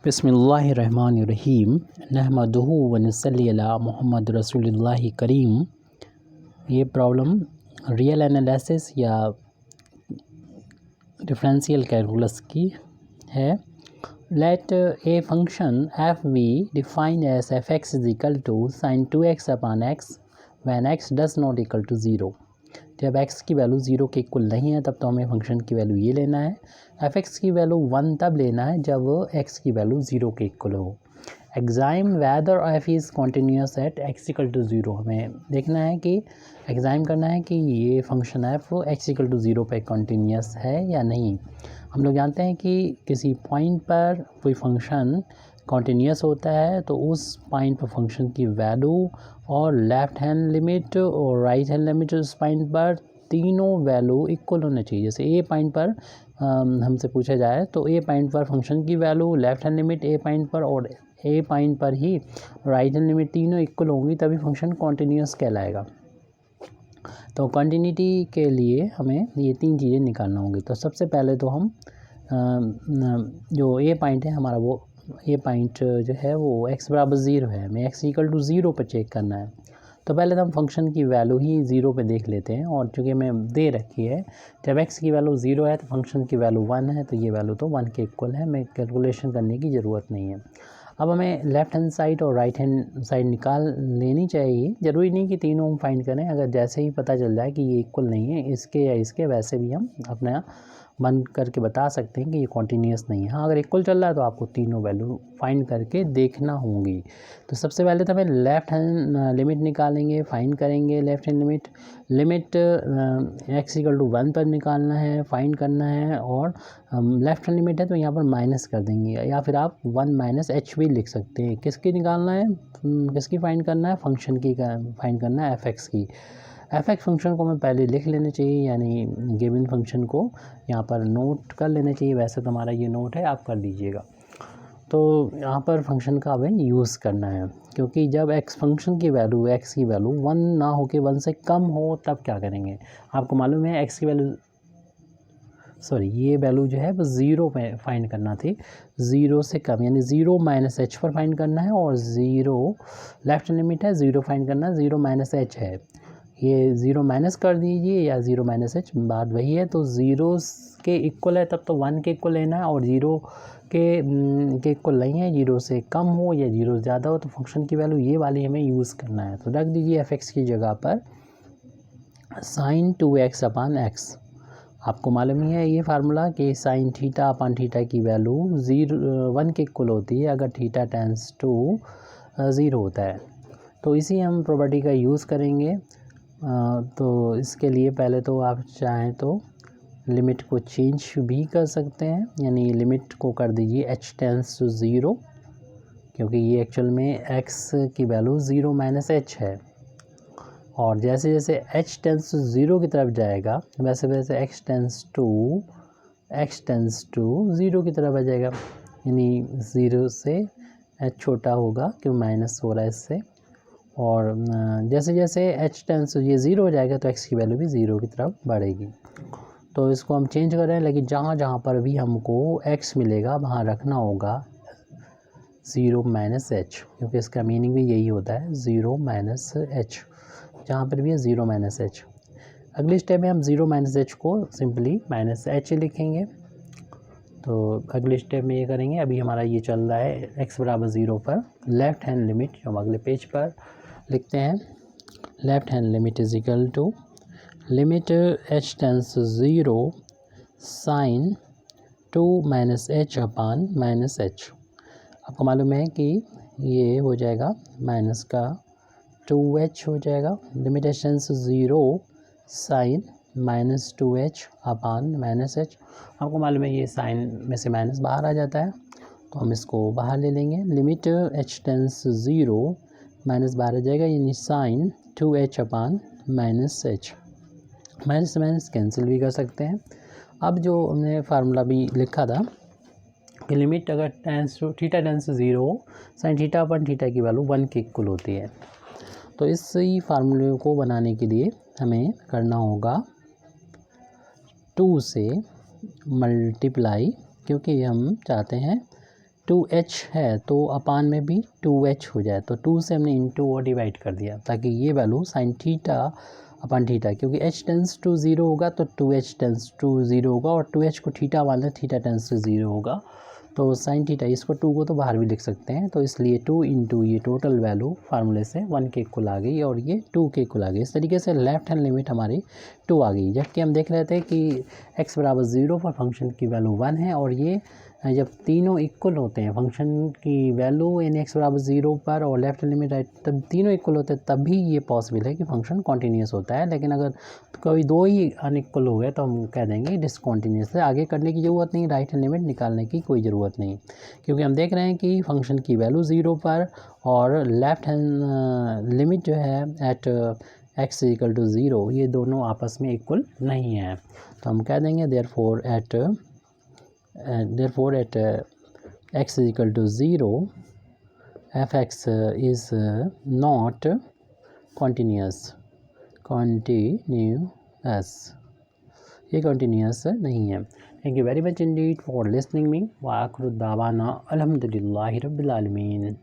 बिस्मिल्लाहिर्रहमानिर्रहीम नहमदुहु व नसल्ली अला मुहम्मद रसूलुल्लाहि करीम। ये प्रॉब्लम रियल एनालिसिस या डिफरेंशियल कैलकुलस की है। Let a function f be defined as f x is equal to sine 2x upon x when x does not equal to zero. जब x की वैल्यू ज़ीरो के equal नहीं है तब तो हमें फंक्शन की वैल्यू ये लेना है। एफ एक्स की वैल्यू 1 तब लेना है जब x की वैल्यू ज़ीरो के इक्वल हो। Exam whether f is continuous at x equal to zero. हमें देखना है कि एग्जाम करना है कि ये function f x equal to zero पे कॉन्टीन्यूस है या नहीं। हम लोग जानते हैं कि किसी पॉइंट पर कोई फंक्शन कॉन्टीन्यूस होता है तो उस पॉइंट पर फंक्शन की वैल्यू और लेफ़्ट हैंड लिमिट और राइट हैंड लिमिट उस पॉइंट पर तीनों वैल्यू इक्वल होना चाहिए। जैसे ए पॉइंट पर हमसे पूछा जाए तो ए पॉइंट पर फंक्शन की वैल्यू लेफ़्ट हैंड लिमिट ए पॉइंट पर और ए पॉइंट पर ही राइट हैंड लिमिट तीनों इक्वल होंगी तभी फंक्शन कॉन्टीन्यूस कहलाएगा। तो कंटिन्यूटी के लिए हमें ये तीन चीज़ें निकालना होंगी। तो सबसे पहले तो हम जो ए पॉइंट है हमारा वो ए पॉइंट जो है वो x बराबर ज़ीरो है, हमें x इक्वल टू ज़ीरो पर चेक करना है। तो पहले तो हम फंक्शन की वैल्यू ही ज़ीरो पे देख लेते हैं और चूँकि हमें दे रखी है जब x की वैल्यू ज़ीरो है तो फंक्शन की वैल्यू 1 है तो ये वैल्यू तो 1 के इक्वल है, हमें कैलकुलेशन करने की ज़रूरत नहीं है। अब हमें लेफ़्ट हैंड साइड और राइट हैंड साइड निकाल लेनी चाहिए। ज़रूरी नहीं कि तीनों हम फाइंड करें, अगर जैसे ही पता चल जाए कि ये इक्वल नहीं है इसके या इसके, वैसे भी हम अपना बंद करके बता सकते हैं कि ये कॉन्टीन्यूस नहीं है। हाँ, अगर इक्वल चल रहा है तो आपको तीनों वैल्यू फाइंड करके देखना होंगी। तो सबसे पहले तो हमें लेफ़्ट हैंड लिमिट निकालेंगे, फाइंड करेंगे left hand limit x equal to 1 पर निकालना है, फाइंड करना है और लेफ़्ट हैंड लिमिट है तो यहाँ पर माइनस कर देंगे या फिर आप 1 माइनस एच भी लिख सकते हैं। किसकी निकालना है, किसकी फाइंड करना है, फंक्शन की फाइंड करना है एफ एक्स की। एफ एक्स फंक्शन को हमें पहले लिख लेना चाहिए, यानी गिवन फंक्शन को यहाँ पर नोट कर लेना चाहिए। वैसे तो हमारा ये नोट है, आप कर लीजिएगा। तो यहाँ पर फंक्शन का हमें यूज़ करना है क्योंकि जब एक्स फंक्शन की वैल्यू एक्स की वैल्यू 1 ना हो के 1 से कम हो तब क्या करेंगे। आपको मालूम है एक्स की वैल्यू ये वैल्यू जो है वो ज़ीरो पे फाइंड करना थी, ज़ीरो से कम यानी ज़ीरो माइनस एच पर फाइंड करना है और ज़ीरो लेफ्ट लिमिट है, ज़ीरो फाइंड करना है, ज़ीरो माइनस एच है, ये ज़ीरो माइनस कर दीजिए या ज़ीरो माइनस एच बात वही है। तो ज़ीरो के इक्वल है तब तो 1 के इक्वल लेना है और ज़ीरो के इक्वल नहीं है, ज़ीरो से कम हो या ज़ीरो ज़्यादा हो तो फंक्शन की वैल्यू ये वाली हमें यूज़ करना है। तो रख दीजिए एफ एक्स की जगह पर साइन 2x अपॉन एक्स। आपको मालूम ही है ये फार्मूला कि साइन थीटा अपॉन थीटा की वैल्यू 1 के इक्वल होती है अगर थीटा टेंस टू 0 होता है। तो इसी हम प्रॉपर्टी का यूज़ करेंगे। तो इसके लिए पहले तो आप चाहें तो लिमिट को चेंज भी कर सकते हैं, यानी लिमिट को कर दीजिए h टेंस टू 0 क्योंकि ये एक्चुअल में x की वैल्यू 0 माइनस एच है और जैसे जैसे h टेंस टू 0 की तरफ जाएगा वैसे वैसे x टेंस टू 0 की तरफ आ जाएगा, यानी 0 से h छोटा होगा क्यों माइनस हो रहा है इससे। और जैसे जैसे h टेंस ये 0 हो जाएगा तो x की वैल्यू भी 0 की तरफ बढ़ेगी। तो इसको हम चेंज कर रहे हैं, लेकिन जहाँ जहाँ पर भी हमको x मिलेगा वहाँ रखना होगा 0 माइनस एच क्योंकि इसका मीनिंग भी यही होता है 0 माइनस एच, जहाँ पर भी है 0 माइनस एच। अगले स्टेप में हम 0 माइनस एच को सिंपली माइनस एच लिखेंगे। तो अगले स्टेप में ये करेंगे, अभी हमारा ये चल रहा है x बराबर 0 पर लेफ़्ट हैंड लिमिट जो हम अगले पेज पर लिखते हैं। Left hand limit is equal to limit h tends 0 sine 2 minus h upon minus h. आपको मालूम है कि ये हो जाएगा माइनस का 2h हो जाएगा। Limit h tends 0 sine minus 2h upon minus h। आपको मालूम है ये साइन में से माइनस बाहर आ जाता है तो हम इसको बाहर ले लेंगे। लिमिट h टेंस 0 माइनस बाहर आ जाएगा यानी sine 2h upon minus h। Minus से माइनस कैंसिल भी कर सकते हैं। अब जो हमने फार्मूला भी लिखा था कि लिमिट अगर theta tense 0 sine theta upon theta की वैल्यू 1 के इक्वल होती है। तो इसी फार्मूले को बनाने के लिए हमें करना होगा 2 से मल्टीप्लाई, क्योंकि हम चाहते हैं 2h है तो अपान में भी 2h हो जाए, तो 2 से हमने इंटू और डिवाइड कर दिया ताकि ये वैल्यू साइन थीटा अपन थीटा, क्योंकि h टेंस टू 0 होगा तो 2h टेंस टू 0 होगा, और 2h को थीटा वाला थीटा टेंस टू 0 होगा, तो साइन थीटा, इसको 2 को तो बाहर भी लिख सकते हैं, तो इसलिए 2 इंटू ये टोटल वैल्यू फार्मूले से 1 के इक्वल आ गई और ये 2 के इक्वल आ गई। इस तरीके से लेफ्ट हैंड लिमिट हमारी 2 आ गई, जबकि हम देख रहे थे कि x बराबर 0 पर फंक्शन की वैल्यू 1 है, और ये जब तीनों इक्वल होते हैं फंक्शन की वैल्यू इन x बराबर 0 पर और लेफ्ट लिमिट राइट, तब तीनों इक्वल होते हैं तभी ये पॉसिबल है कि फंक्शन कॉन्टीन्यूस होता है। लेकिन अगर कोई दो ही अनइक्वल हो गए तो हम कह देंगे डिसकॉन्टीन्यूस है, आगे करने की ज़रूरत नहीं, राइट हैंड लिमिट निकालने की कोई ज़रूरत नहीं, क्योंकि हम देख रहे हैं कि फंक्शन की वैल्यू 0 पर और लेफ्ट हैंड लिमिट जो है एट x इक्वल टू 0, ये दोनों आपस में इक्वल नहीं है, तो हम कह देंगे therefore at x is equal to 0 fx is not continuous, ये continuous नहीं है। Thank you very much indeed for listening me। व आखिर दावाना अल्हम्दुलिल्लाहि रब्बिल आलमीन।